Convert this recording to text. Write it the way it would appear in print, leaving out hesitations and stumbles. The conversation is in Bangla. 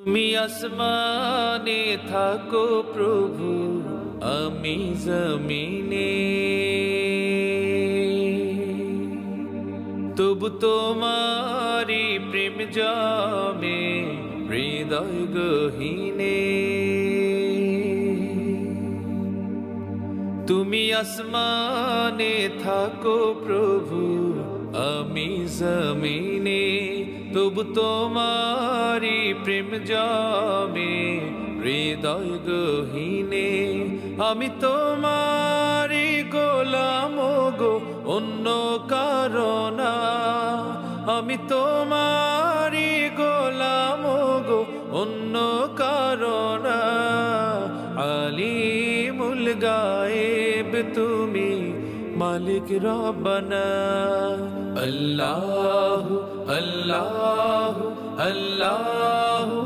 তুমি আসমানে থাকো প্রভু, আমি জমিনে, তবু তোমারি প্রেম জমে হৃদয় গহীনে। তুমি আসমানে থাকো প্রভু, আমি জমিনে, তবু তোমারি প্রেম জমে হৃদয় গহীনে। আমি তোমারি গোলাম গো, অন্য কারণা। আমি তোমারি গোলাম গো, অন্য কারণা। আলিমুল গায়েব তুমি, মালিক রব্বানা। আল্লাহু আল্লাহু আল্লাহু